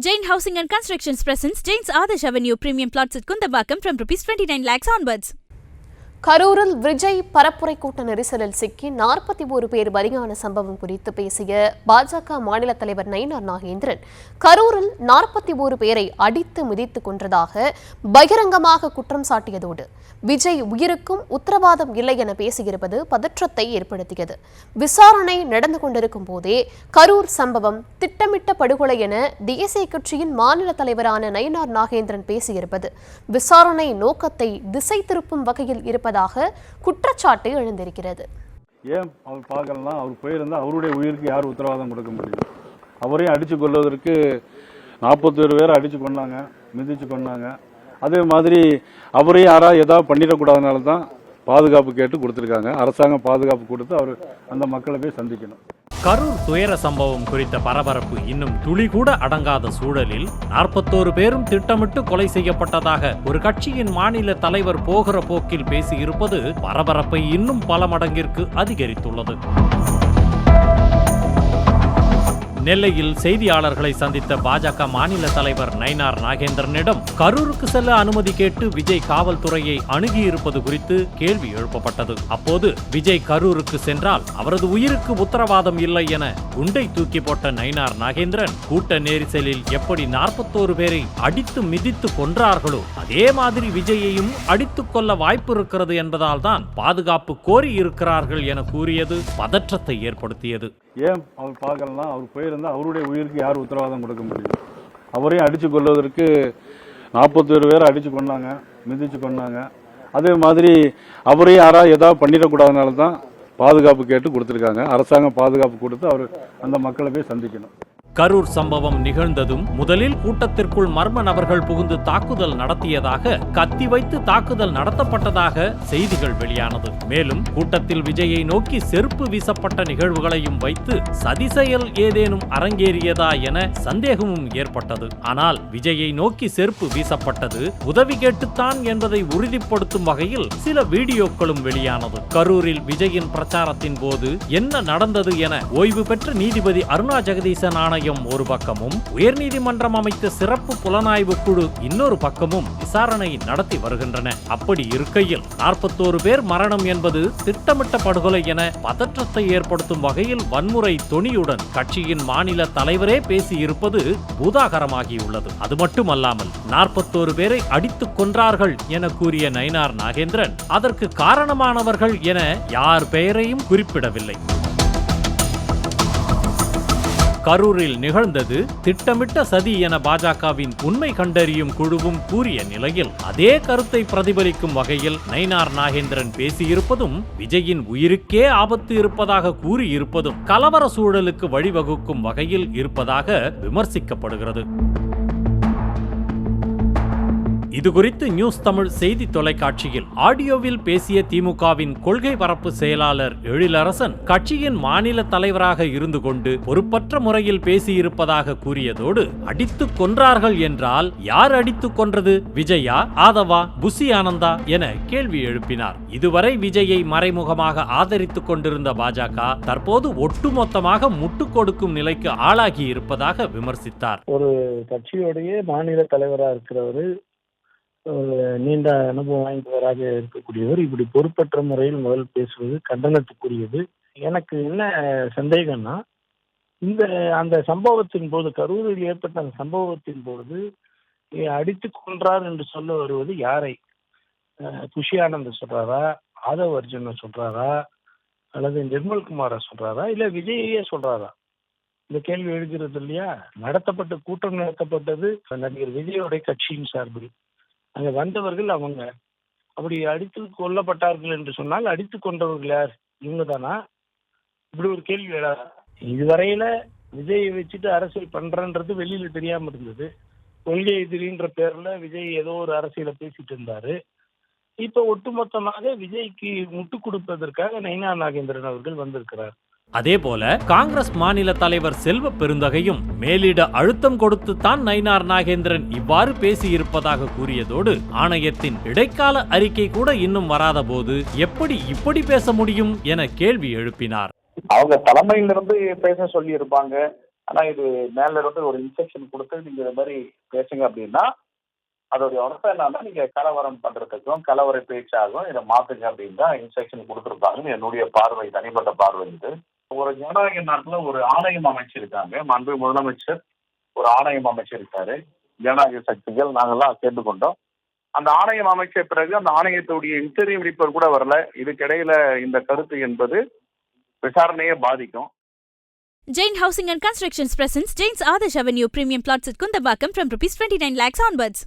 Jain Housing and Constructions presents Jain's Adarsh Avenue Premium Plots at Kundambakam from ₹29 lakhs onwards. கரூரில் விஜய் பரப்புரை கூட்ட நெரிசலில் சிக்கி 41 பேர் பலியான சம்பவம் குறித்து பேசிய பாஜக மாநில தலைவர் நயினார் நாகேந்திரன் கரூரில் 41 பேரை அடித்து மிதித்து கொன்றதாக பகிரங்கமாக குற்றம் சாட்டியதோடு விஜய் உயிருக்கும் உத்தரவாதம் இல்லை என பேசியிருப்பது பதற்றத்தை ஏற்படுத்தியது. விசாரணை நடந்து கொண்டிருக்கும் போதே கரூர் சம்பவம் திட்டமிட்ட படுகொலை என தேசிய கட்சியின் மாநில தலைவரான நயினார் நாகேந்திரன் பேசியிருப்பது விசாரணை நோக்கத்தை திசை திருப்பும் வகையில் இருப்பதாக குற்றச்சாட்டு எழுந்திருக்கிறது. ஏன் அவர் பார்க்கலாம், அவர் போயிருந்தா அவருடைய உயிருக்கு யார் உத்தரவாதம் கொடுக்க முடியும்? அவரையும் அடித்து கொள்வதற்கு 41 பேரை அடித்து கொண்டாங்க, மிதித்து கொண்டாங்க. அதே மாதிரி அவரையும் யாராவது ஏதாவது பண்ணிடக்கூடாதனால தான் பாதுகாப்பு கேட்டு கொடுத்துருக்காங்க. அரசாங்கம் பாதுகாப்பு கொடுத்து அவர் அந்த மக்களை போய் சந்திக்கணும். கரூர் துயர சம்பவம் குறித்த பரபரப்பு இன்னும் துளி கூட அடங்காத சூழலில் 41 பேரும் திட்டமிட்டு கொலை செய்யப்பட்டதாக ஒரு கட்சியின் மாநில தலைவர் போகிற போக்கில் பேசியிருப்பது பரபரப்பை இன்னும் பல மடங்கிற்கு அதிகரித்துள்ளது. நெல்லையில் செய்தியாளர்களை சந்தித்த பாஜக மாநில தலைவர் நயினார் நாகேந்திரனிடம் கரூருக்கு செல்ல அனுமதி கேட்டு விஜய் காவல்துறையை அணுகியிருப்பது குறித்து கேள்வி எழுப்பப்பட்டது. அப்போது விஜய் கரூருக்கு சென்றால் அவரது உயிருக்கு உத்தரவாதம் இல்லை என குண்டை தூக்கி போட்ட நயினார் நாகேந்திரன் கூட்ட நெரிசலில் எப்படி 41 பேரை அடித்து மிதித்து கொன்றார்களோ அதே மாதிரி விஜயையும் அடித்துக் கொள்ள வாய்ப்பு இருக்கிறது என்பதால் தான் பாதுகாப்பு கோரி இருக்கிறார்கள் என கூறியது பதற்றத்தை ஏற்படுத்தியது. ஏன் அவர் பார்க்கலாம், அவர் போயிருந்தா அவருடைய உயிருக்கு யார் உத்தரவாதம் கொடுக்க முடியும்? அவரையும் அடித்து கொள்வதற்கு 41 பேரை அடித்து கொண்டாங்க, மிதித்து கொண்டாங்க. அதே மாதிரி அவரையும் யாராவது ஏதாவது பண்ணிடக்கூடாதனால தான் பாதுகாப்பு கேட்டு கொடுத்துருக்காங்க. அரசாங்கம் பாதுகாப்பு கொடுத்து அவர் அந்த மக்களை போய் சந்திக்கணும். கரூர் சம்பவம் நிகழ்ந்ததும் முதலில் கூட்டத்திற்குள் மர்ம நபர்கள் புகுந்து தாக்குதல் நடத்தியதாக, கத்தி வைத்து தாக்குதல் நடத்தப்பட்டதாக செய்திகள் வெளியானது. மேலும் கூட்டத்தில் விஜயை நோக்கி செருப்பு வீசப்பட்ட நிகழ்வுகளையும் வைத்து சதி செயல் ஏதேனும் அரங்கேறியதா என சந்தேகமும் ஏற்பட்டது. ஆனால் விஜயை நோக்கி செருப்பு வீசப்பட்டது உதவி கேட்டுத்தான் என்பதை உறுதிப்படுத்தும் வகையில் சில வீடியோக்களும் வெளியானது. கரூரில் விஜயின் பிரச்சாரத்தின் போது என்ன நடந்தது என ஓய்வு பெற்ற நீதிபதி அருணா ஜெகதீசன் ஆணையம் ஒரு பக்கமும், உயர்நீதிமன்றம் அமைத்த சிறப்பு புலனாய்வு குழு இன்னொரு பக்கமும் விசாரணை நடத்தி வருகின்றன. அப்படி இருக்கையில் 41 பேர் மரணம் என்பது திட்டமிட்ட படுகொலை என பதற்றத்தை ஏற்படுத்தும் வகையில் வன்முறை தொனியுடன் கட்சியின் மாநில தலைவரே பேசியிருப்பது பூதாகரமாகியுள்ளது. அது மட்டுமல்லாமல் 41 பேரை அடித்துக் கொன்றார்கள் என கூறிய நயினார் நாகேந்திரன் அதற்கு காரணமானவர்கள் என யார் பெயரையும் குறிப்பிடவில்லை. கரூரில் நிகழ்ந்தது திட்டமிட்ட சதி என பாஜகவின் உண்மை கண்டறியும் குழுவும் கூறிய நிலையில் அதே கருத்தை பிரதிபலிக்கும் வகையில் நயினார் நாகேந்திரன் பேசியிருப்பதும் விஜயின் உயிருக்கே ஆபத்து இருப்பதாக கூறியிருப்பதும் கலவர சூழலுக்கு வழிவகுக்கும் வகையில் இருப்பதாக விமர்சிக்கப்படுகிறது. இதுகுறித்து நியூஸ் தமிழ் செய்தி தொலைக்காட்சியில் ஆடியோவில் பேசிய திமுகவின் கொள்கை பரப்பு செயலாளர் எழிலரசன் கட்சியின் மாநில தலைவராக இருந்து கொண்டு பொறுப்பற்ற முறையில் பேசியிருப்பதாக கூறியதோடு அடித்துக் கொன்றார்கள் என்றால் யார் அடித்துக் கொன்றது? விஜயா, ஆதவா, புசி ஆனந்தா என கேள்வி எழுப்பினார். இதுவரை விஜயை மறைமுகமாக ஆதரித்துக் கொண்டிருந்த பாஜக தற்போது ஒட்டுமொத்தமாக முட்டுக் கொடுக்கும் நிலைக்கு ஆளாகி இருப்பதாக விமர்சித்தார். ஒரு கட்சியோடைய மாநில தலைவராக இருக்கிறவரு, நீண்ட அனுபவம் வாய்ந்தவராக இருக்கக்கூடியவர் இப்படி பொறுப்பற்ற முறையில் முதல் பேசுவது கண்டனத்துக்குரியது. எனக்கு என்ன சந்தேகம்னா, அந்த சம்பவத்தின் போது, கரூரில் ஏற்பட்ட அந்த சம்பவத்தின் போது அடித்துக் கொன்றார் என்று சொல்ல வருவது யாரை? குஷி ஆனந்த் சொல்றாரா, ஆதவ் அர்ஜுன சொல்றாரா, அல்லது நிர்மல்குமாரை சொல்றாரா, இல்ல விஜயையே சொல்றாரா? இந்த கேள்வி எழுகிறது இல்லையா? கூட்டம் நடத்தப்பட்டது நடிகர் விஜயோடைய கட்சியின் சார்பில். அங்க வந்தவர்கள் அவங்க. அப்படி அடித்து கொல்லப்பட்டார்கள் என்று சொன்னால் அடித்து கொண்டவர்கள் யார்? இவங்க தானா? இப்படி ஒரு கேள்வி எழாதா? இதுவரையில விஜயை வச்சுட்டு அரசியல் பண்றன்றது வெளியில தெரியாம இருந்தது. கொள்கை எதிரின்ற பேர்ல விஜய் ஏதோ ஒரு அரசியலை பேசிட்டு இருந்தாரு. இப்ப ஒட்டுமொத்தமாக விஜய்க்கு முட்டு கொடுப்பதற்காக நயினார் நாகேந்திரன் அவர்கள் வந்திருக்கிறார். அதேபோல காங்கிரஸ் மாநில தலைவர் செல்வ பெருந்தகையும் மேலிட அழுத்தம் கொடுத்துத்தான் நயினார் நாகேந்திரன் இவ்வாறு பேசியிருப்பதாக கூறியதோடு ஆணையத்தின் இடைக்கால அறிக்கை கூட இன்னும் வராத போது எப்படி இப்படி பேச முடியும் என கேள்வி எழுப்பினார். அவங்க தலைமையிலிருந்து பேச சொல்லி இருப்பாங்க, ஆனா இது மேல இருந்து ஒரு இன்ஸ்ட்ரக்ஷன் கொடுத்து நீங்க இந்த மாதிரி பேசுங்க அப்படின்னா அதோடைய அர்த்தம் என்னன்னா நீங்க கலவரம் பண்றதுக்கும் கலவர பேச்சாகும் இதை மாத்துங்க அப்படின்னு தான் இன்ஸ்ட்ரக்ஷன் கொடுத்துருப்பாங்கன்னு என்னுடைய பார்வை, தனிப்பட்ட பார்வை. இது ஒரு ஜனநாயக நாட்டுல ஒரு ஆணையம் அமைச்சிருக்காங்க. மாண்பு முதலமைச்சர் ஒரு ஆணையம் அமைச்சிருக்காரு. ஜனநாயக சக்திகள் நாங்கெல்லாம் கேட்டுக்கொண்டோம். அந்த ஆணையம் அமைச்ச பிறகு அந்த ஆணையத்துடைய இன்டரிம் ரிப்போர்ட் கூட வரல. இதுக்கிடையில இந்த கருத்து என்பது விசாரணையை பாதிக்கும். Jain Housing and Constructions presents Jain's Adarsh Avenue Premium Plots at Kundambakam from Rs 29 lakhs onwards.